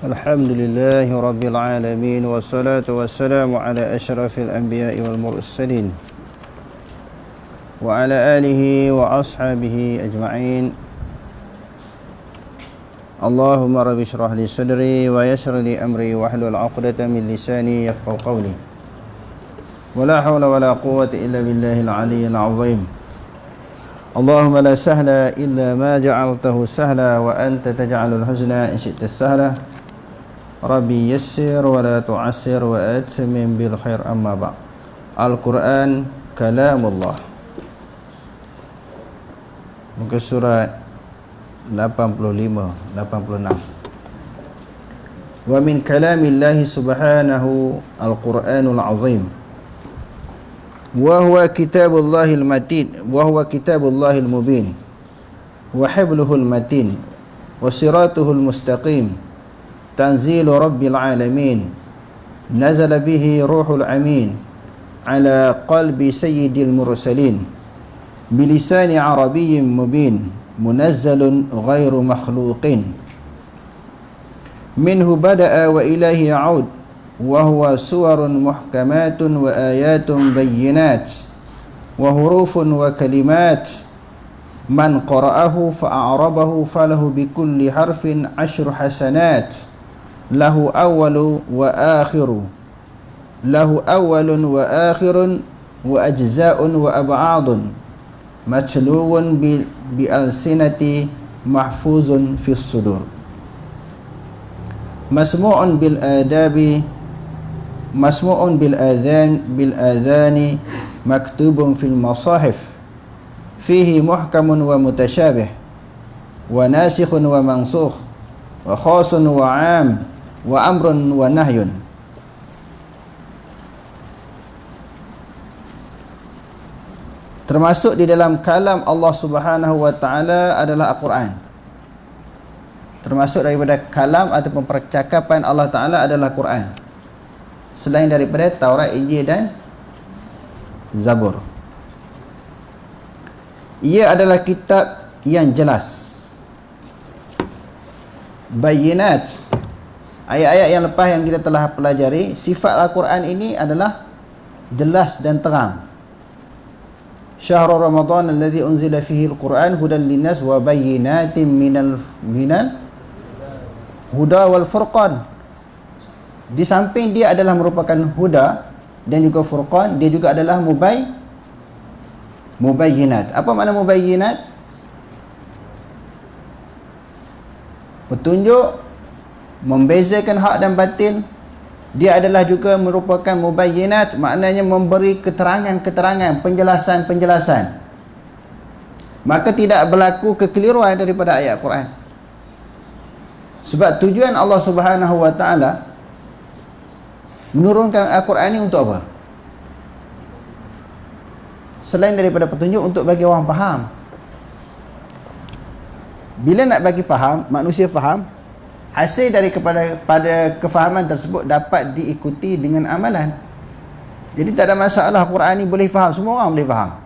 Alhamdulillahi Rabbil Alamin. Wassalatu wassalamu ala ashrafil anbiya'i wal mursalin wa ala alihi wa ashabihi ajma'in. Allahumma rabbi shrah li sadri wa yassir li amri wa hlul 'uqdatam min lisani yafqahu qawli. Wa la hawla wa la quwwata illa billahil 'aliyyil 'azim. Allahumma la sahla illa ma ja'altahu sahla wa anta taj'alul huzna in syi'ta sahla. Rabbi yassir wa la tu'assir wa atmim bil khair, amma ba'. Al-Quran kalamullah. Muka surat 85, 86. Wa min kalamillahi subhanahu al-Quranul azim. Wa huwa kitabullahil matin, wa huwa kitabullahil mubin, wa hibluhul matin, wa siratuhul mustaqim. Tanzilu Rabbil Alamin. Nazala bihi Ruhul Amin ala qalbi Sayyidil Mursalin bilisani Arabiyyin mubin munazzalun ghairu makhluqin. Minhu bada'a wa ilahi ya'ud wa huwa suwarun muhkamatun wa ayatun bayyinat wa hurufun wa kalimat. Man qara'ahu fa'arabahu falahu bikulli harfin 10 hasanat. Lahu awwalu wa akhiru, lahu awwalun wa akhirun wa ajza'un wa ab'adun, matluun bi alsinati mahfuzun fis sudur, masmu'un bil adabi, masmu'un bil adhani, maktubun fil masahif, fihi muhkamun wa mutasyabih, wa nasikhun wa mansukh, wa khasun wa 'am, wa amrun wa nahyun. Termasuk di dalam kalam Allah Subhanahu wa taala adalah Al-Quran. Termasuk daripada kalam ataupun percakapan Allah Taala adalah Quran, selain daripada Taurat, Injil dan Zabur. Ia adalah kitab yang jelas, bayinat. Ayat-ayat yang lepas yang kita telah pelajari, sifat Al-Quran ini adalah jelas dan terang. Syahrul Ramadan alladhi unzila fihi al-Quran hudan linnas wa bayyinatin minal huda wal furqan. Di samping dia adalah merupakan huda dan juga furqan, dia juga adalah mubayyinat. Apa makna mubayyinat? Petunjuk, membezakan hak dan batil. Dia adalah juga merupakan mubayyinat, maknanya memberi keterangan-keterangan, penjelasan-penjelasan. Maka tidak berlaku kekeliruan daripada ayat Quran. Sebab tujuan Allah Subhanahu wa taala menurunkan Al-Quran ini untuk apa? Selain daripada petunjuk, untuk bagi orang faham. Bila nak bagi faham, manusia faham, hasil pada kefahaman tersebut dapat diikuti dengan amalan. Jadi tak ada masalah, Quran ni boleh faham, semua orang boleh faham.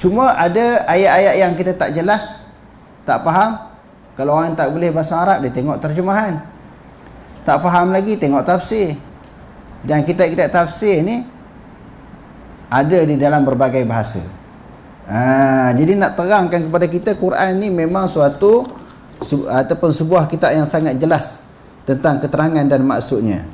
Cuma ada ayat-ayat yang kita tak jelas, tak faham. Kalau orang tak boleh bahasa Arab, dia tengok terjemahan. Tak faham lagi, tengok tafsir. Dan kitab-kitab tafsir ni ada di dalam berbagai bahasa. Jadi nak terangkan kepada kita, Quran ni memang suatu ataupun sebuah kitab yang sangat jelas tentang keterangan dan maksudnya.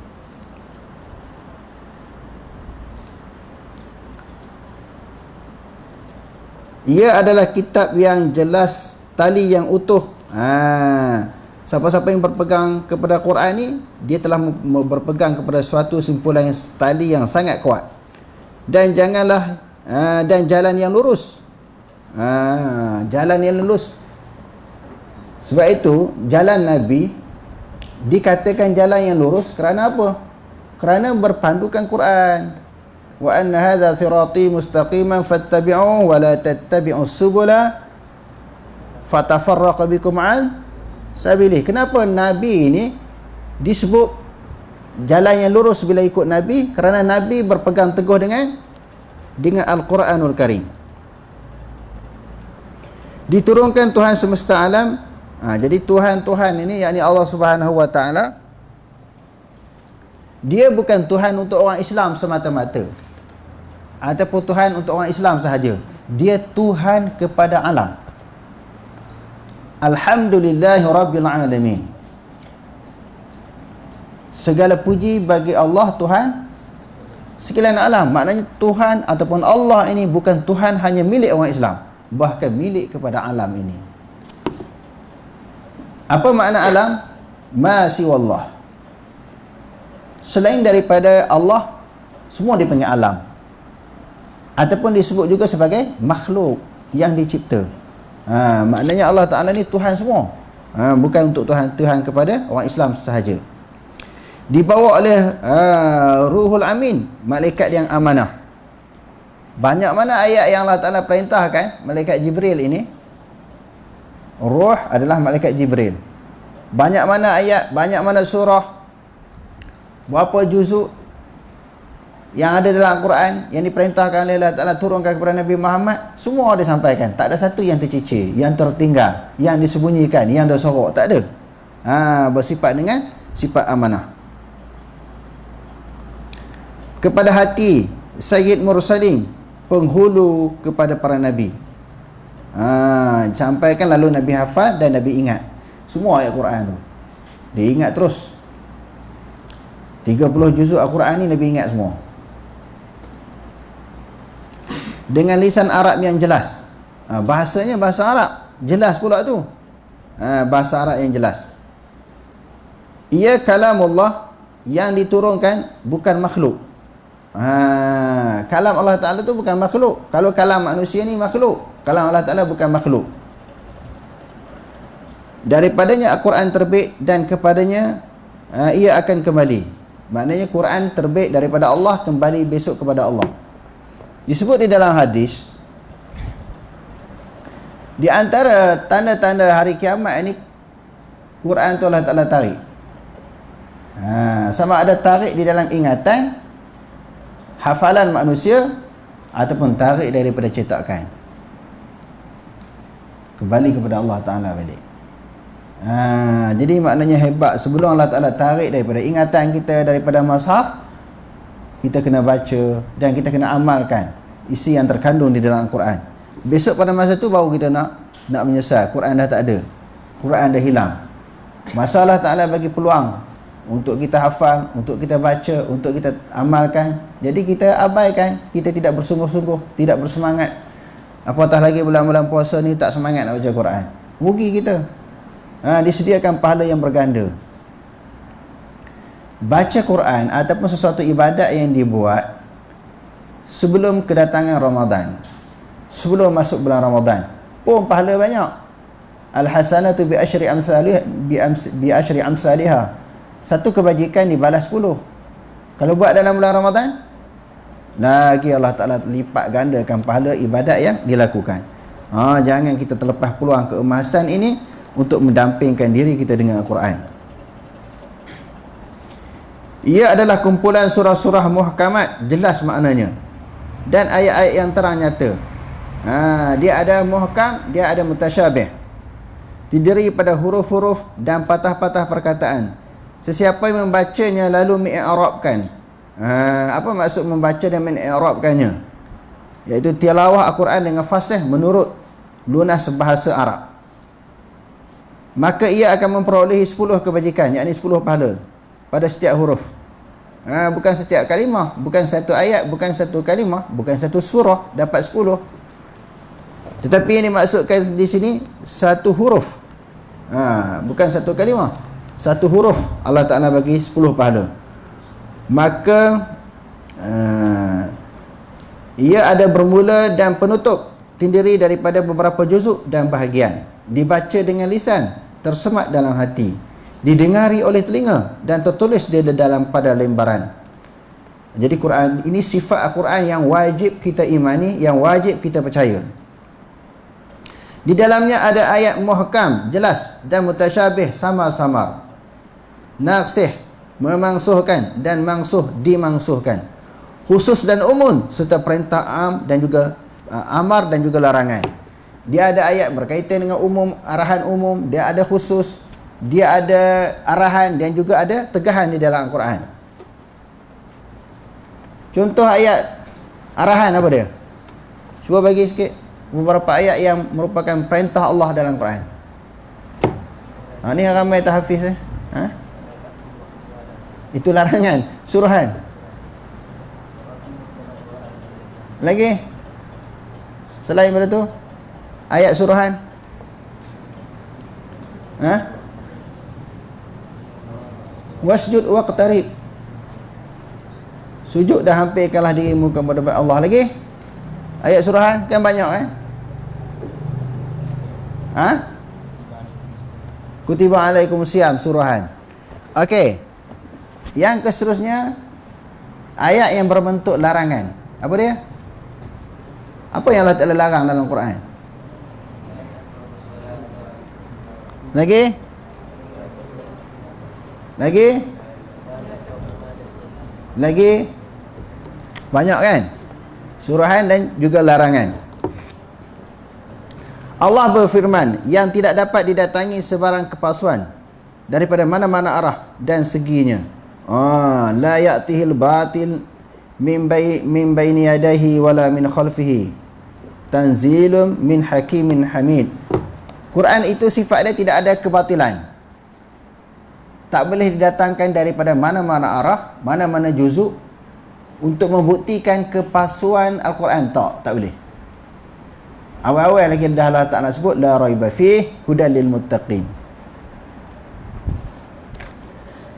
Ia adalah kitab yang jelas, tali yang utuh. Siapa-siapa yang berpegang kepada Quran ni, dia telah berpegang kepada suatu simpulan yang tali yang sangat kuat. Dan janganlah dan jalan yang lurus. Jalan yang lurus. Sebab itu jalan Nabi dikatakan jalan yang lurus kerana apa? Kerana berpandukan Quran. Wa anna hadza sirati mustaqiman fattabi'uhu wa la tattabi'us subula fatafarraqa bikum an sabilih. Kenapa Nabi ini disebut jalan yang lurus bila ikut Nabi? Kerana Nabi berpegang teguh dengan Al-Quranul Karim. Diturunkan Tuhan semesta alam Jadi Tuhan ini, yakni Allah Subhanahu wa taala, dia bukan Tuhan untuk orang Islam semata-mata ataupun Tuhan untuk orang Islam sahaja. Dia Tuhan kepada alam. Alhamdulillahirabbil alamin. Segala puji bagi Allah, Tuhan sekalian alam. Maknanya Tuhan ataupun Allah ini bukan Tuhan hanya milik orang Islam, bahkan milik kepada alam ini. Apa makna alam? Ma siwallah. Selain daripada Allah, semua dipanggil alam. Ataupun disebut juga sebagai makhluk yang dicipta. Maknanya Allah Ta'ala ni Tuhan semua. Bukan untuk Tuhan kepada orang Islam sahaja. Dibawa oleh Ruhul Amin, malaikat yang amanah. Banyak mana ayat yang Allah Ta'ala perintahkan malaikat Jibril ini? Ruh adalah malaikat Jibril. Banyak mana ayat, banyak mana surah, berapa juzuk yang ada dalam Al-Quran yang diperintahkan oleh Allah Ta'ala turunkan kepada Nabi Muhammad, semua ada sampaikan. Tak ada satu yang tercicir, yang tertinggal, yang disembunyikan, yang tersorok. Tak ada. Bersifat dengan sifat amanah. Kepada hati Sayyid Mursalin, penghulu kepada para Nabi. Sampaikan, lalu Nabi hafal dan Nabi ingat semua ayat Quran tu. Dia ingat terus. 30 juzuk Al-Quran ni Nabi ingat semua. Dengan lisan Arab yang jelas. Bahasanya bahasa Arab. Jelas pula tu. Bahasa Arab yang jelas. Ia kalamullah yang diturunkan, bukan makhluk. Kalam Allah Ta'ala tu bukan makhluk. Kalau kalam manusia ni makhluk, kalam Allah Ta'ala bukan makhluk. Daripadanya Al-Quran terbit dan kepadanya ia akan kembali. Maknanya Quran terbit daripada Allah, kembali besok kepada Allah. Disebut di dalam hadis, di antara tanda-tanda hari kiamat ini, Quran tu Allah Ta'ala tarik. Sama ada tarik di dalam ingatan, hafalan manusia, ataupun tarik daripada cetakan, kembali kepada Allah Ta'ala balik. Jadi maknanya hebat. Sebelum Allah Ta'ala tarik daripada ingatan kita, daripada mushaf, kita kena baca dan kita kena amalkan isi yang terkandung di dalam Al-Quran. Besok pada masa tu baru kita nak menyesal, Quran dah tak ada, Quran dah hilang. Masa Allah Ta'ala bagi peluang untuk kita hafal, untuk kita baca, untuk kita amalkan, jadi kita abaikan, kita tidak bersungguh-sungguh, tidak bersemangat. Apatah lagi bulan-bulan puasa ni tak semangat nak baca Quran, rugi kita. Disediakan pahala yang berganda. Baca Quran ataupun sesuatu ibadat yang dibuat sebelum kedatangan Ramadan, sebelum masuk bulan Ramadan, pun pahala banyak. Al-hasanatu bi asyri amsalih bi asyri amsalihha. Satu kebajikan dibalas 10. Kalau buat dalam bulan Ramadan, lagi Allah Ta'ala lipat gandakan pahala ibadat yang dilakukan. Jangan kita terlepas peluang keemasan ini untuk mendampingkan diri kita dengan Al-Quran. Ia adalah kumpulan surah-surah muhkamat, jelas maknanya, dan ayat-ayat yang terang nyata. Dia ada muhkam, dia ada mutasyabih, terdiri pada huruf-huruf dan patah-patah perkataan. Sesiapa yang membacanya lalu mengi'rabkan. Apa maksud membaca dan mengi'rabkannya? Iaitu tilawah Al-Quran dengan fasih menurut lunas bahasa Arab. Maka ia akan memperolehi 10 kebajikan, yakni 10 pahala pada setiap huruf. Bukan setiap kalimah, bukan satu ayat, bukan satu kalimah, bukan satu surah dapat 10. Tetapi yang dimaksudkan di sini satu huruf. Bukan satu kalimah, satu huruf Allah Ta'ala bagi 10 pahala. Maka ia ada bermula dan penutup, terdiri daripada beberapa juzuk dan bahagian. Dibaca dengan lisan, tersemat dalam hati, didengari oleh telinga, dan tertulis di dalam pada lembaran. Jadi Quran ini sifat Al-Quran yang wajib kita imani, yang wajib kita percaya. Di dalamnya ada ayat muhkam, jelas, dan mutasyabih, samar-samar. Naksih, memangsuhkan, dan mangsuh, dimangsuhkan. Khusus dan umum, serta perintah am dan juga amar dan juga larangan. Dia ada ayat berkaitan dengan umum, arahan umum, dia ada khusus, dia ada arahan dan juga ada tegahan di dalam Al-Quran. Contoh ayat arahan apa dia? Cuba bagi sikit beberapa ayat yang merupakan perintah Allah dalam Quran. Ni ramai tak hafiz Itu larangan, suruhan. Lagi selain daripada tu, ayat suruhan. Wasjud waqtarib. Sujud dan hampirkanlah dirimu kepada Allah. Lagi ayat suruhan kan banyak Kutiba alaikum siyam, suruhan. Okey. Yang seterusnya ayat yang berbentuk larangan. Apa dia? Apa yang Allah Ta'ala larang dalam Quran? Lagi? Banyak kan? Suruhan dan juga larangan. Allah berfirman, yang tidak dapat didatangi sebarang kepalsuan daripada mana-mana arah dan seginya. La ya'tihil batil min baini yadayhi wala min khalfihi tanzilum min hakimin hamid. Quran itu sifat dia tidak ada kebatilan. Tak boleh didatangkan daripada mana-mana arah, mana-mana juzuk untuk membuktikan kepalsuan Al-Quran. Tak boleh. Awal-awal lagi dah Allah Ta'ala sebut la raiba fih hudan lil muttaqin.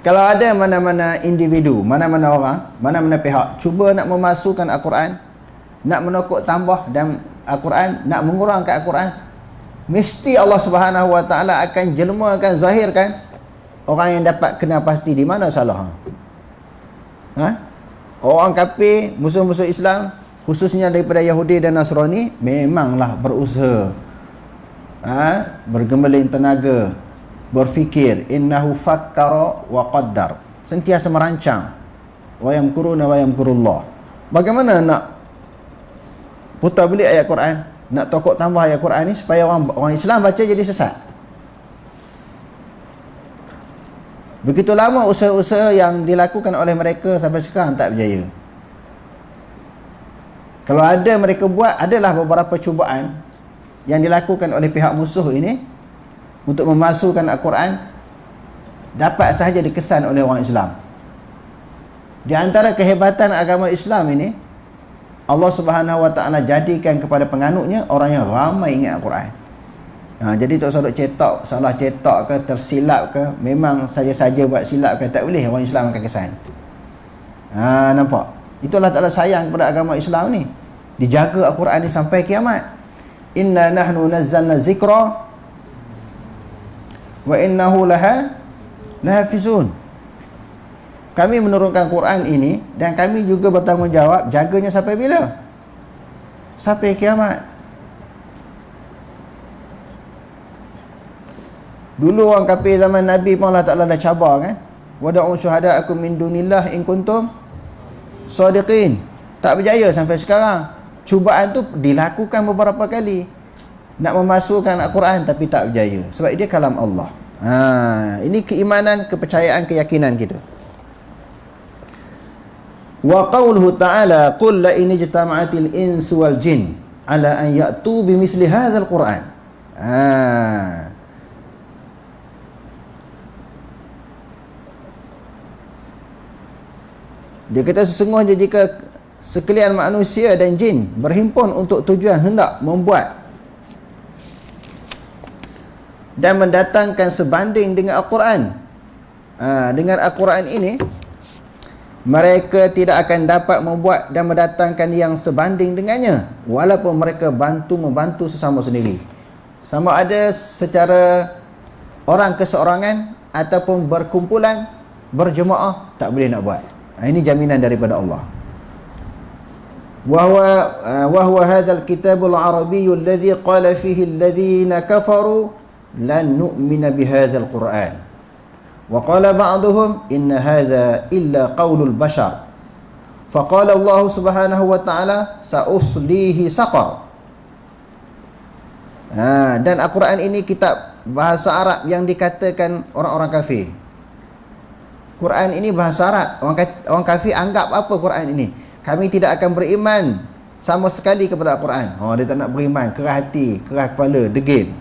Kalau ada mana-mana individu, mana-mana orang, mana-mana pihak cuba nak memasukkan Al-Quran, nak menokok tambah dan Al-Quran, nak mengurangkan Al-Quran, mesti Allah Subhanahu Wa Ta'ala akan jelmakan, zahirkan orang yang dapat kena pasti di mana salah. Orang kafir, musuh-musuh Islam, khususnya daripada Yahudi dan Nasrani, memanglah berusaha, bergemeling tenaga, berfikir, innahu fakkara wa qaddar, sentiasa merancang, wa yamkuruna wa yamkurullah. Bagaimana nak putar balik ayat Quran, nak tokok tambah ayat Quran ni supaya orang Islam baca jadi sesat? Begitu lama usaha-usaha yang dilakukan oleh mereka sampai sekarang tak berjaya. Kalau ada mereka buat, adalah beberapa cubaan yang dilakukan oleh pihak musuh ini untuk memasukkan Al-Quran dapat sahaja dikesan oleh orang Islam. Di antara kehebatan agama Islam ini, Allah Subhanahu Wa Ta'ala jadikan kepada penganutnya orang yang ramai ingat Al-Quran. Jadi tak usah cetak, salah cetak ke, tersilap ke, memang saja-saja buat silap ke, tak boleh, orang Islam akan kesan. Nampak? Itu Allah Ta'ala sayang kepada agama Islam ni. Dijaga Al-Quran ni sampai kiamat. Inna nahnu nazzalna zikra wa innahu lahafizun. Kami menurunkan Quran ini dan kami juga bertanggungjawab jaganya sampai bila? Sampai kiamat. Dulu orang kafir zaman Nabi pun Allah Ta'ala dah cabar kan. Wada'u syuhada'akum min dunillah in kuntum sadiqin. Tak berjaya sampai sekarang. Cubaan tu dilakukan beberapa kali nak memasukkan Al-Quran, tapi tak berjaya sebab dia kalam Allah. Ini keimanan, kepercayaan, keyakinan kita. Wa qawluhu ta'ala qul la in ijtama'atil insu wal jin ala an ya'tu bimisli hadzal Quran. Dia kata sesungguhnya jika sekalian manusia dan jin berhimpun untuk tujuan hendak membuat dan mendatangkan sebanding dengan Al-Quran, dengan Al-Quran ini, mereka tidak akan dapat membuat dan mendatangkan yang sebanding dengannya, walaupun mereka membantu sesama sendiri. Sama ada secara orang keseorangan ataupun berkumpulan, berjemaah, tak boleh nak buat. Ini jaminan daripada Allah. Wa huwa hadzal kitabul arabiyyul ladzi qala fihi alladhina kafaru lan nu'mina bihadzal Qur'an. Wa qala ba'duhum inna hadza illa qaulul bashar. Faqala Allah Subhanahu wa ta'ala sa'uslihi saqar. Dan Al-Quran ini kitab bahasa Arab yang dikatakan orang-orang kafir. Quran ini bahasa Arab. Orang kafir anggap apa Quran ini? Kami tidak akan beriman sama sekali kepada Al-Quran. Dia tak nak beriman, kerah hati, kerah kepala, degil.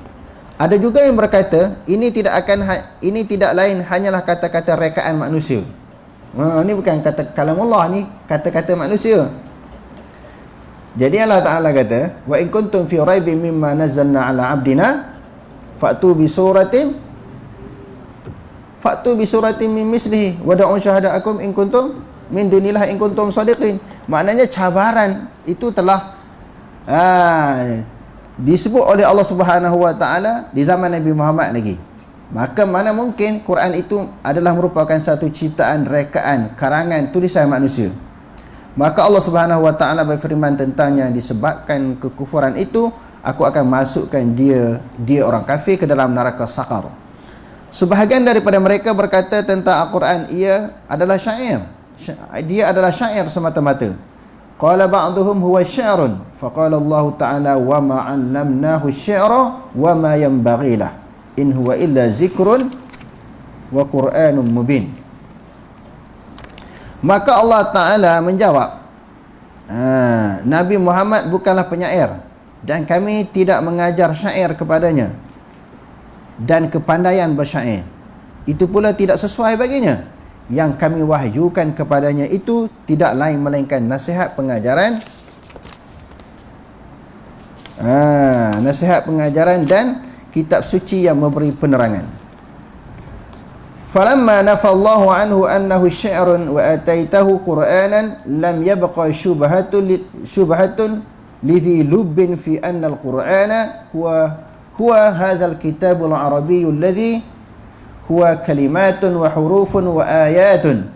Ada juga yang berkata ini tidak lain hanyalah kata-kata rekaan manusia. Ini bukan kata kalamullah, ni kata-kata manusia. Jadi Allah Ta'ala kata, wa in kuntum fi raibin mimma nazzalna ala abdina fa'tu bi suratin min mislihi wada'u syahada'akum in kuntum min dunillah in kuntum sadiqin. Maknanya cabaran itu telah disebut oleh Allah Subhanahu wa taala di zaman Nabi Muhammad lagi. Maka mana mungkin Quran itu adalah merupakan satu ciptaan, rekaan, karangan, tulisan manusia. Maka Allah Subhanahu wa taala berfirman tentangnya, disebabkan kekufuran itu aku akan masukkan dia orang kafir ke dalam neraka saqar. Sebahagian daripada mereka berkata tentang Al-Quran, ia adalah syair. Dia adalah syair semata-mata. Qala ba'duhum huwa syi'run. Faqala Allah Ta'ala wa ma 'allamnahu syi'ra wa ma yanbaghi lah. In huwa illa zikrun wa Qur'anun mubin. Maka Allah Ta'ala menjawab, Nabi Muhammad bukanlah penyair dan kami tidak mengajar syair kepadanya dan kepandaian bersyair. Itu pula tidak sesuai baginya. Yang kami wahyukan kepadanya itu tidak lain melainkan nasihat pengajaran, nasihat pengajaran dan kitab suci yang memberi penerangan. Falamma nafallahu anhu annahu syi'run wa ataitahu qur'anan lam yabqa syubhatun lidhi lubbin fi anna al-qur'ana huwa hadzal kitabul arabiyyul ladzi huwa kalimatun wa hurufun wa ayatun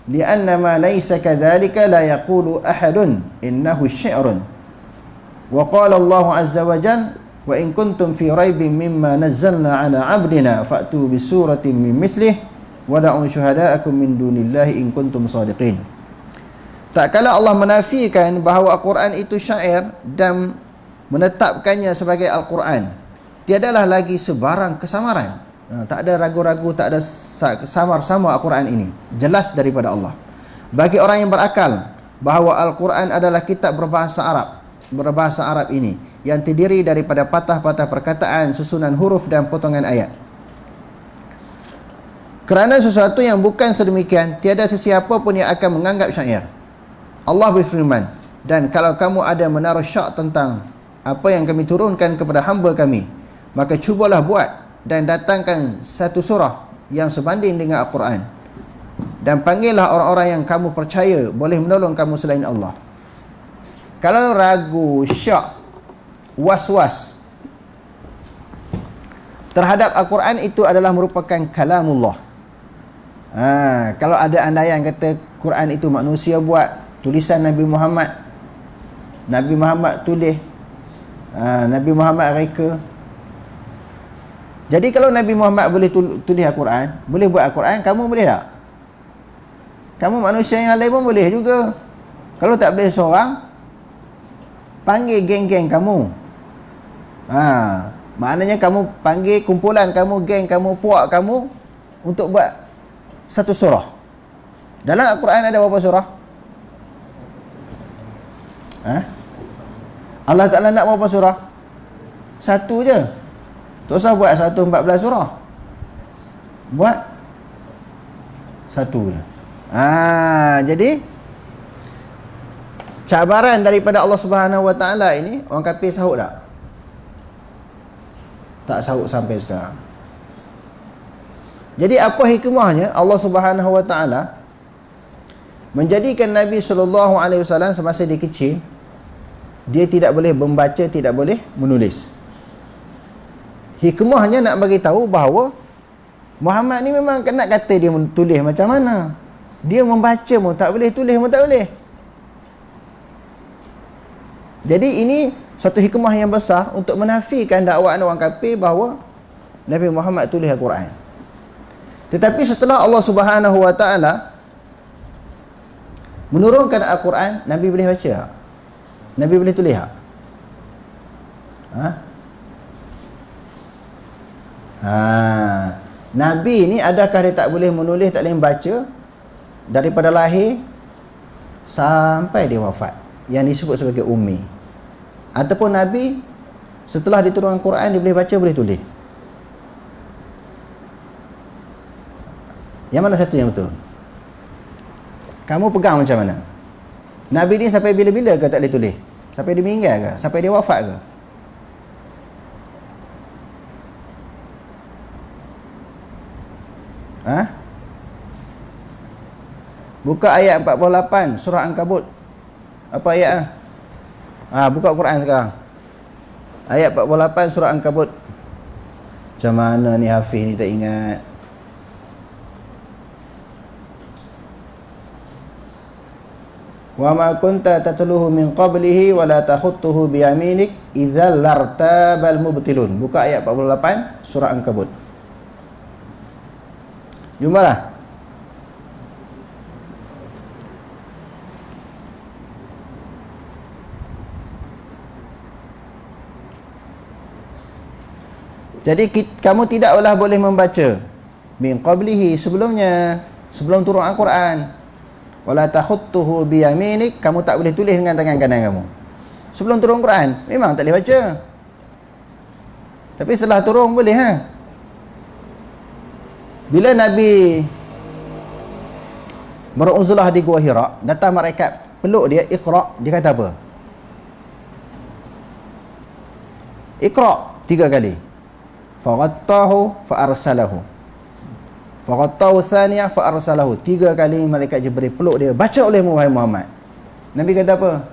lianna ma laysa kadzalika la yaqulu ahadun innahu syi'run. Wa qala Allah azza wa jalla wa in kuntum fi raibin mimma nazzalna ala 'abdina fa'tu bi suratin min mislih wa da'u syuhada'akum min dunillahi in kuntum shadiqin. Tak kala Allah menafikan bahawa Al-Quran itu syair dan menetapkannya sebagai Al-Quran, tiadalah lagi sebarang kesamaran. Tak ada ragu-ragu, tak ada samar-samar Al-Quran ini. Jelas daripada Allah. Bagi orang yang berakal bahawa Al-Quran adalah kitab berbahasa Arab ini, yang terdiri daripada patah-patah perkataan, susunan huruf dan potongan ayat. Kerana sesuatu yang bukan sedemikian, tiada sesiapa pun yang akan menganggap syair. Allah berfirman, dan kalau kamu ada menaruh syak tentang apa yang kami turunkan kepada hamba kami, maka cubalah buat dan datangkan satu surah yang sebanding dengan Al-Quran, dan panggillah orang-orang yang kamu percaya boleh menolong kamu selain Allah. Kalau ragu, syak, was-was terhadap Al-Quran, itu adalah merupakan kalamullah. Kalau ada andaian kata Quran itu manusia buat, tulisan Nabi Muhammad tulis, Nabi Muhammad reka. Jadi kalau Nabi Muhammad boleh tulis Al-Quran, boleh buat Al-Quran, kamu boleh tak? Kamu manusia yang lain pun boleh juga. Kalau tak boleh seorang, panggil geng-geng kamu. Maknanya kamu panggil kumpulan kamu, geng kamu, puak kamu untuk buat satu surah. Dalam Al-Quran ada berapa surah? Allah Ta'ala nak berapa surah? Satu je. Tak usah buat 114 surah. Buat satu je. Jadi cabaran daripada Allah Subhanahu wa taala ini, orang kafir sahut tak? Tak sahut sampai sekarang. Jadi apa hikmahnya Allah Subhanahu wa taala menjadikan Nabi sallallahu alaihi wasallam semasa dia kecil, dia tidak boleh membaca, tidak boleh menulis. Hikmahnya nak bagi tahu bahawa Muhammad ni memang nak kata dia tulis macam mana. Dia membaca pun tak boleh, tulis pun tak boleh. Jadi ini satu hikmah yang besar untuk menafikan dakwaan orang kafir bahawa Nabi Muhammad tulis Al-Quran. Tetapi setelah Allah Subhanahu wa taala menurunkan Al-Quran, Nabi boleh baca tak? Nabi boleh tulis tak? Nabi ni adakah dia tak boleh menulis, tak boleh membaca daripada lahir sampai dia wafat, yang disebut sebagai ummi? Ataupun Nabi setelah diturunkan Quran dia boleh baca, boleh tulis? Yang mana satu yang betul? Kamu pegang macam mana? Nabi ni sampai bila-bila ke tak boleh tulis? Sampai dia meninggal ke? Sampai dia wafat ke? Buka ayat 48 surah Ankabut. Apa ayat? Buka Quran sekarang. Ayat 48 surah Ankabut. Macam mana ni Hafiz ni tak ingat? Wa ma kunta tatluhu min qablihi wa la takhutuhu bi yaminik idzal lartabal mubtilun. Buka ayat 48 surah Ankabut. Jumpalah. Jadi kamu tidaklah boleh membaca min qablihi, sebelumnya, sebelum turun Al-Quran. Wala takhutuhu bi yaminik, kamu tak boleh tulis dengan tangan kanan kamu. Sebelum turun Quran memang tak boleh baca. Tapi setelah turun boleh. Bila Nabi beruzlah di Gua Hira, datang malaikat peluk dia, Iqra, dia kata apa? Iqra 3 kali. Faghattahu fa'arsalahu. Faghattahu thaniyah fa'arsalahu. 3 kali malaikat Jibril peluk dia, baca oleh wahai Muhammad. Nabi kata apa?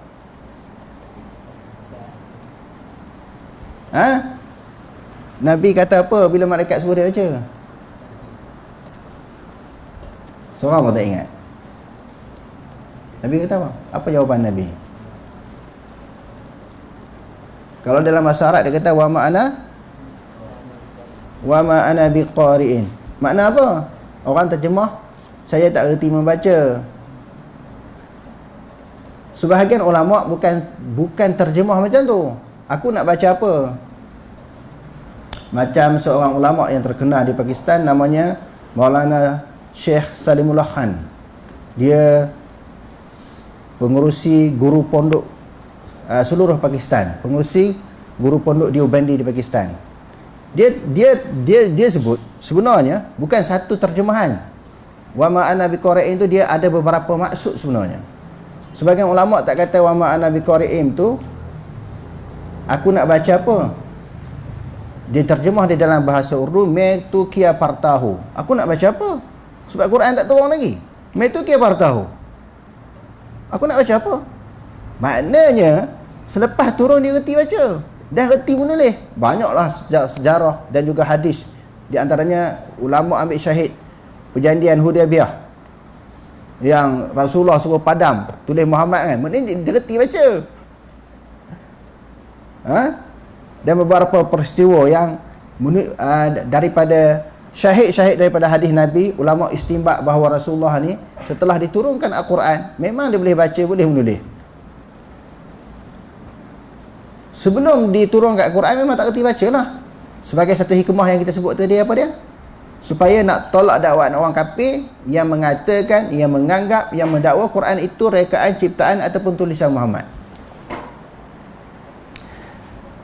Nabi kata apa bila malaikat suruh dia baca? Seorang pun tak ingat. Nabi kata apa? Apa jawapan Nabi? Kalau dalam bahasa Arab dia kata wa ma ana biqari'in. Makna apa? Orang terjemah, saya tak erti membaca. Sebahagian ulama bukan terjemah macam tu. Aku nak baca apa? Macam seorang ulama yang terkenal di Pakistan, namanya Maulana Syekh Salimullah Khan. Dia pengurusi guru pondok seluruh Pakistan, pengurusi guru pondok Deobandi di Pakistan. Dia sebut sebenarnya bukan satu terjemahan. Wa ma ana biqari'in tu dia ada beberapa maksud sebenarnya. Sebagian ulama tak kata wa ma ana biqari'in tu aku nak baca apa? Dia terjemah di dalam bahasa Urdu, metu kia partahu. Aku nak baca apa? Sebab Quran tak turun lagi. Metu kia partahu. Aku nak baca apa? Maknanya selepas turun dia reti baca, dah reti menulis. Banyaklah sejarah dan juga hadis. Di antaranya ulama ambil syahid perjanjian Hudaybiyah yang Rasulullah suruh padam tulis Muhammad kan. Maknanya dia reti baca. Dan beberapa peristiwa yang daripada syahid-syahid daripada hadis Nabi, ulama istinbat bahawa Rasulullah ni setelah diturunkan Al-Quran memang dia boleh baca, boleh menulis. Sebelum diturunkan Al-Quran memang tak reti baca lah. Sebagai satu hikmah yang kita sebut tadi, apa dia? Supaya nak tolak dakwaan orang kafir yang mengatakan, yang menganggap, yang mendakwa Quran itu rekaan ciptaan ataupun tulisan Muhammad.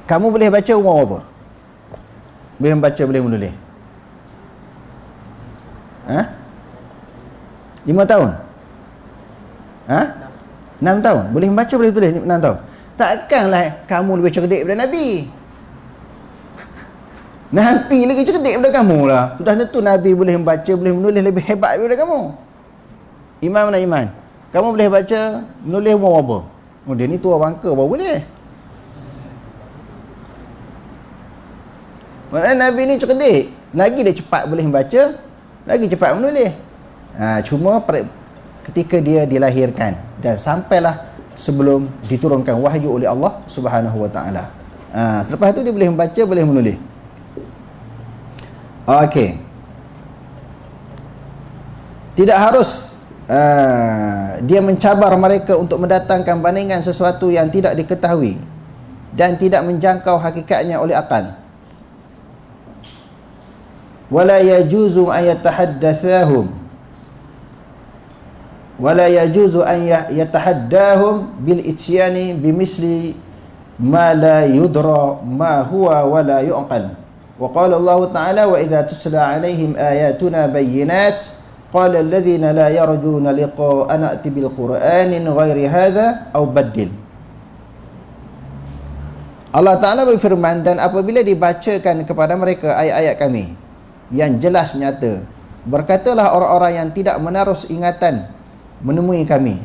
Kamu boleh baca umur apa? Boleh membaca, boleh menulis? 5 tahun? 6 tahun? Boleh membaca, boleh tulis 6 tahun? Takkanlah kamu lebih cerdik daripada Nabi. Nabi lagi cerdik daripada kamu lah. Sudah tentu Nabi boleh membaca, boleh menulis lebih hebat daripada kamu. Iman mana iman? Kamu boleh baca, menulis umur apa? Oh, dia ni tua bangka baru boleh. Maknanya Nabi ni cerdik. Lagi dia cepat boleh membaca, lagi cepat menulis. Cuma ketika dia dilahirkan dan sampailah sebelum diturunkan wahyu oleh Allah Subhanahu wa taala. Selepas tu dia boleh membaca, boleh menulis. Okey. Tidak harus dia mencabar mereka untuk mendatangkan bandingan sesuatu yang tidak diketahui dan tidak menjangkau hakikatnya oleh akal. wala yajuzu an yatahaddathahum wala yajuzu an yatahaddahum bil ityani bimisli ma la yudra ma huwa wala yu'qal. Wa qala Allah Ta'ala wa idza tusla alaihim ayatuna bayyinat qala alladhina la yarjuna liqa'ana ati bil qur'anin ghairi hadha aw baddil. Allah Ta'ala berfirman, dan apabila dibacakan kepada mereka ayat-ayat kami yang jelas nyata, berkatalah orang-orang yang tidak menaruh ingatan menemui kami.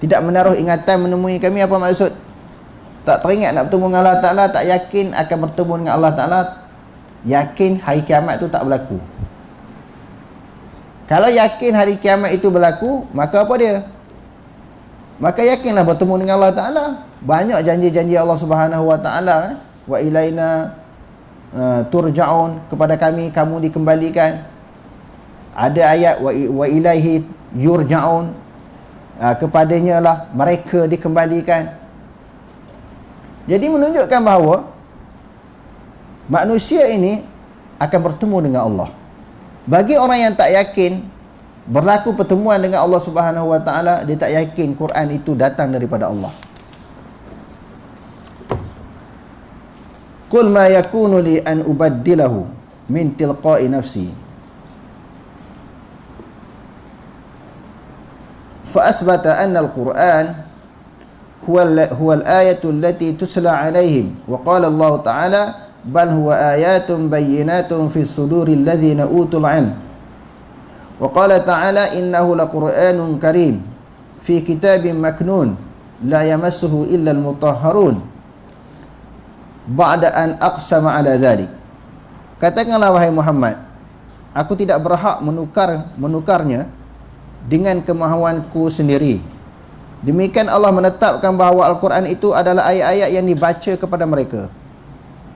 Tidak menaruh ingatan menemui kami, apa maksud? Tak teringat nak bertemu dengan Allah Ta'ala, tak yakin akan bertemu dengan Allah Ta'ala, yakin hari kiamat tu tak berlaku. Kalau yakin hari kiamat itu berlaku, maka apa dia? Maka yakinlah bertemu dengan Allah Ta'ala. Banyak janji-janji Allah Subhanahu Wa Ta'ala, wa ilaina turja'un, kepada kami kamu dikembalikan. Ada ayat wa ilaihi yurja'un, kepadanya lah mereka dikembalikan. Jadi menunjukkan bahawa manusia ini akan bertemu dengan Allah. Bagi orang yang tak yakin berlaku pertemuan dengan Allah Subhanahu Wa Ta'ala, dia tak yakin Quran itu datang daripada Allah. Qul ma yakunu li an ubaddilahu min tilqa'i nafsi fa asbata anna al-Quran huwa al-ayatu allati tusla alaihim, wa qala Allah Ta'ala bal huwa ayatun bayyinatun fi suduril ladzina utul 'ilm, wa qala Ta'ala innahu laqur'anun karim fi kitabin maknun la yamassuhu illa al-mutahharun ba'da an aqsama ala dhalik. Katakanlah wahai Muhammad, aku tidak berhak menukarnya dengan kemahuanku sendiri. Demikian Allah menetapkan bahawa Al-Quran itu adalah ayat-ayat yang dibaca kepada mereka.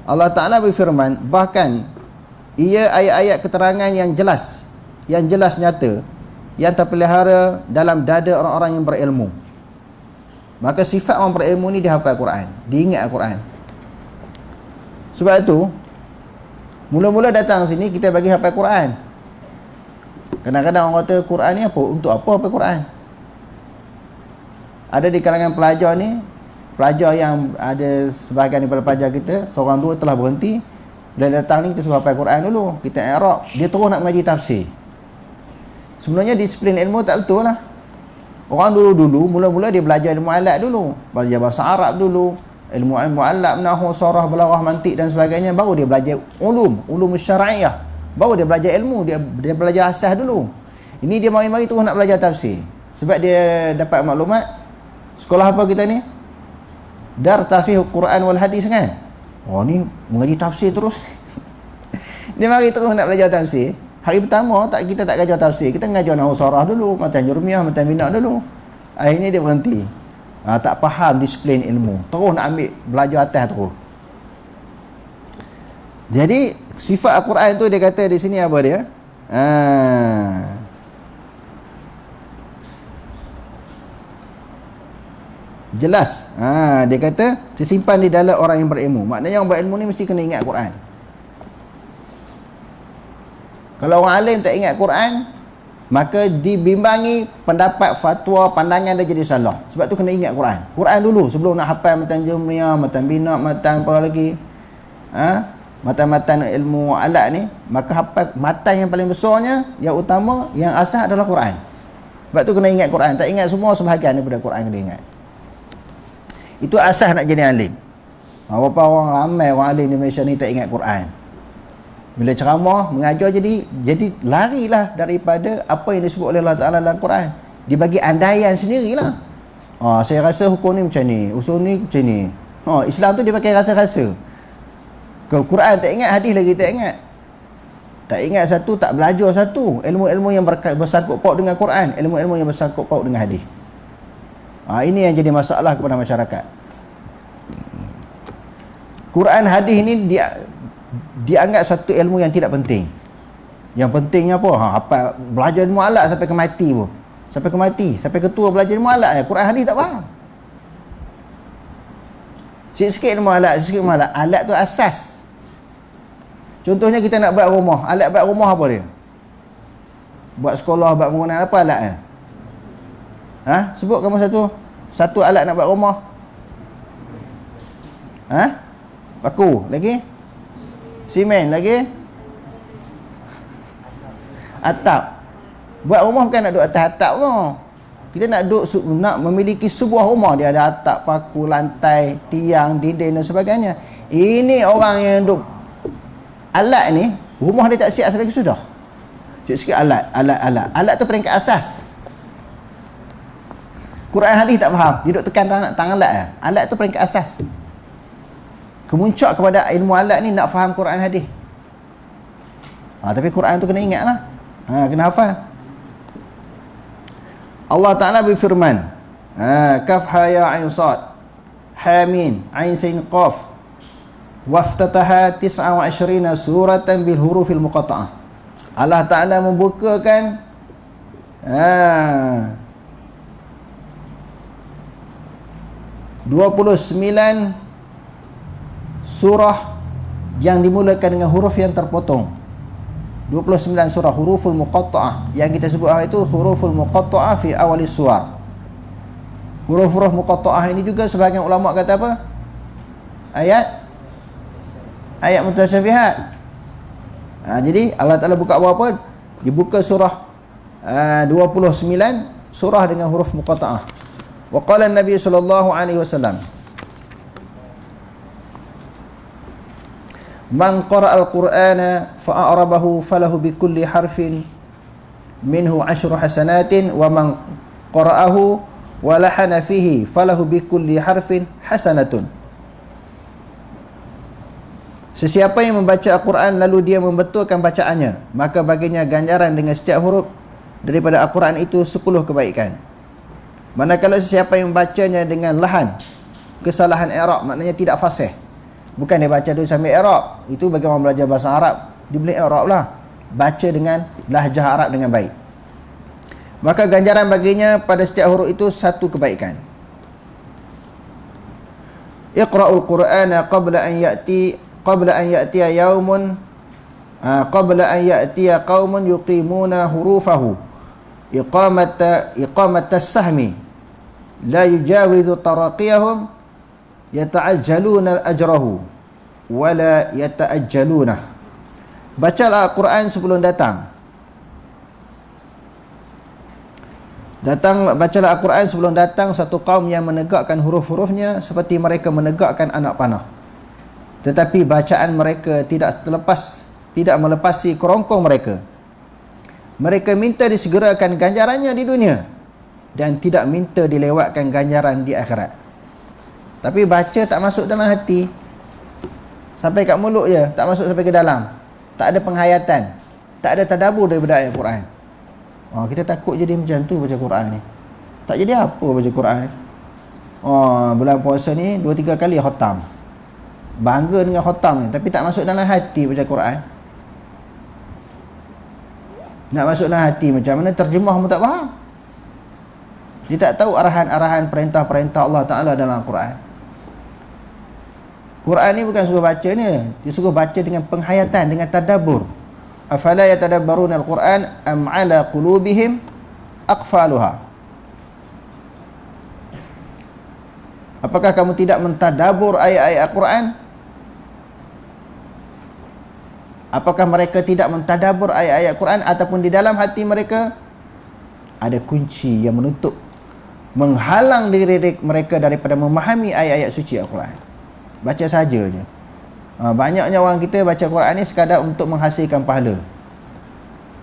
Allah Ta'ala berfirman, bahkan ia ayat-ayat keterangan yang jelas nyata, yang terpelihara dalam dada orang-orang yang berilmu. Maka sifat orang berilmu ni dia hafal Al-Quran, dia ingat Al-Quran. Sebab itu mula-mula datang sini kita bagi hafal Quran. Kadang-kadang orang kata Quran ni apa? Untuk apa hafal Quran? Ada di kalangan pelajar ni, pelajar yang ada sebahagian daripada pelajar kita, seorang dua telah berhenti. Bila datang ni kita suruh hafal Quran dulu, kita i'rab, dia terus nak mengaji tafsir. Sebenarnya disiplin ilmu tak betul lah. Orang dulu-dulu mula-mula dia belajar ilmu alat dulu, belajar bahasa Arab dulu, ilmu alat, nahwu, sarah, balaghah, mantik dan sebagainya, baru dia belajar ulum syar'iyah, baru dia belajar ilmu, dia belajar asas dulu. Ini dia mari-mari terus nak belajar tafsir sebab dia dapat maklumat. Sekolah apa kita ni? Dar Tafsir Quran wal Hadis kan? Oh ni mengaji tafsir terus. Dia mari terus nak belajar tafsir. Hari pertama kita tak ajar tafsir, kita ngajar nahwu sarah dulu, matan jurmiyah, matan bina dulu. Akhirnya dia berhenti. Tak faham disiplin ilmu, terus nak ambil belajar atas terus. Jadi sifat Al-Quran tu dia kata di sini apa dia? Jelas. Dia kata tersimpan di dalam orang yang berilmu. Maknanya orang berilmu ni mesti kena ingat Quran. Kalau orang alim tak ingat Quran, maka dibimbangi pendapat, fatwa, pandangan dia jadi salah. Sebab tu kena ingat Quran. Quran dulu sebelum nak hafal matan jumriyah, matan bina, matan apa lagi. Matan-matan ilmu alat ni, maka hafal matan yang paling besarnya, yang utama, yang asas adalah Quran. Sebab tu kena ingat Quran. Tak ingat semua, sebahagian daripada Quran kena ingat. Itu asas nak jadi alim. Berapa orang ramai orang alim di Malaysia ni tak ingat Quran. Bila ceramah, mengajar jadi larilah daripada apa yang disebut oleh Allah Ta'ala dalam Quran. Dibagi andaian sendirilah. Saya rasa hukum ni macam ni, usul ni macam ni. Islam tu dia pakai rasa-rasa. Kalau Quran tak ingat, hadis lagi tak ingat. Tak ingat satu, tak belajar satu. Ilmu-ilmu yang bersangkut paut dengan Quran, ilmu-ilmu yang bersangkut paut dengan hadis. Ini yang jadi masalah kepada masyarakat. Quran, hadis ni dianggap satu ilmu yang tidak penting. Yang pentingnya apa? Apa belajar ilmu alat sampai ke mati pun. Sampai ketua belajar ilmu alat, Quran hadis tak faham. Sikit-sikit ilmu alat, Alat tu asas. Contohnya kita nak buat rumah. Alat buat rumah apa dia? Buat sekolah, buat bangunan, apa alatnya? Sebut kamu satu alat nak buat rumah. Paku lagi, simen lagi, atap. Buat rumah bukan nak duduk atas atap pun. Kita nak nak memiliki sebuah rumah, dia ada atap, paku, lantai, tiang, dinding dan sebagainya. Ini orang yang duduk alat ni, rumah dia tak siap sampai sudah. Sikit-sikit alat tu peringkat asas. Quran hadis tak faham, dia duduk tekan tangan alat. Alat tu peringkat asas. Kemuncak kepada ilmu alat ni nak faham Quran hadis. Tapi Quran tu kena ingat lah. Kena hafal. Allah Ta'ala berfirman, Kaf ha ya ain sad, Hamim ain sin qaf, waftataha 29 suratan bil hurufil muqatta'ah. Allah Ta'ala membukakan 29 surah yang dimulakan dengan huruf yang terpotong. 29 surah huruful muqatta'ah, yang kita sebut itu huruful muqatta'ah fi awali suar. Huruf-huruf muqatta'ah ini juga sebahagian ulama kata apa? Ayat mutasyabihat. Jadi Allah Ta'ala buka apa? Dibuka surah 29 surah dengan huruf muqatta'ah. Wa qala an-nabi sallallahu alaihi wasallam, Man qara'al Qur'ana fa'arabahu falahu bikulli harfin minhu 10 hasanatin, wa man qara'ahu wa lahana fihi falahu bikulli harfin hasanatun. Sesiapa yang membaca Al-Quran lalu dia membetulkan bacaannya, maka baginya ganjaran dengan setiap huruf daripada Al-Quran itu 10 kebaikan. Manakala sesiapa yang membacanya dengan lahan, kesalahan i'rab, maknanya tidak fasih, bukan dia baca tu sambil i'rab, itu bagi orang belajar bahasa Arab, dia boleh i'rab lah, baca dengan lahjah Arab dengan baik, maka ganjaran baginya pada setiap huruf itu 1 kebaikan. Iqra'ul Qur'ana qabla an ya'tiya yaumun qabla an ya'tiya qaumun yuqimuna hurufahu iqamata sahmi la yujawizu taraqiyahum yata'ajjaluna ajrahu wala yata'ajjaluna. Bacalah Al-Quran sebelum bacalah Al-Quran sebelum datang satu kaum yang menegakkan huruf-hurufnya seperti mereka menegakkan anak panah, tetapi bacaan mereka tidak melepasi kerongkong mereka. Mereka minta disegerakan ganjarannya di dunia dan tidak minta dilewatkan ganjaran di akhirat. Tapi baca tak masuk dalam hati, sampai kat mulut je, tak masuk sampai ke dalam, tak ada penghayatan, tak ada tadabbur daripada ayat Quran. Kita takut jadi macam tu baca Quran ni. Tak jadi apa baca Quran ni. Bulan puasa ni 2-3 kali khatam, bangga dengan khatam ni, tapi tak masuk dalam hati baca Quran. Nak masuk dalam hati macam mana, terjemah pun tak faham. Dia tak tahu arahan-arahan perintah-perintah Allah Ta'ala dalam Al-Quran. Quran ni bukan suruh baca ni, dia suruh baca dengan penghayatan, dengan tadabbur. Afala yatadabbaruna al-Quran am ala qulubihim aqfaluha. Apakah kamu tidak mentadabbur ayat-ayat Al-Quran? Apakah mereka tidak mentadabbur ayat-ayat Quran, ataupun di dalam hati mereka ada kunci yang menutup, menghalang diri mereka daripada memahami ayat-ayat suci Al-Quran? Baca saja je. Banyaknya orang kita baca Quran ni sekadar untuk menghasilkan pahala,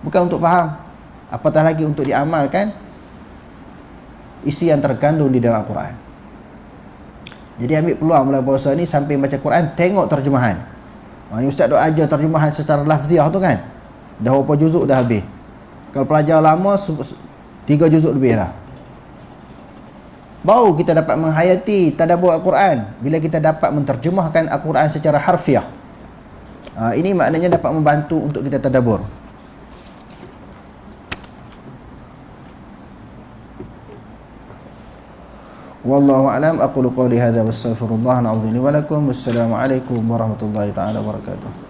bukan untuk faham, apatah lagi untuk diamalkan isi yang terkandung di dalam Quran. Jadi ambil peluang bulan puasa ni sampai baca Quran, tengok terjemahan. Ustaz duk ajar terjemahan secara lafziah tu kan, dah berapa juzuk dah habis. Kalau pelajar lama 3 juzuk lebih lah. Baru kita dapat menghayati tadabbur Al-Quran bila kita dapat menterjemahkan Al-Quran secara harfiah. Ini maknanya dapat membantu untuk kita tadabbur. Wallahu a'lam. Aqulu qawli hadza wastaghfirullah al-azim li wa lakum. Wassalamu alaikum warahmatullahi taala wabarakatuh.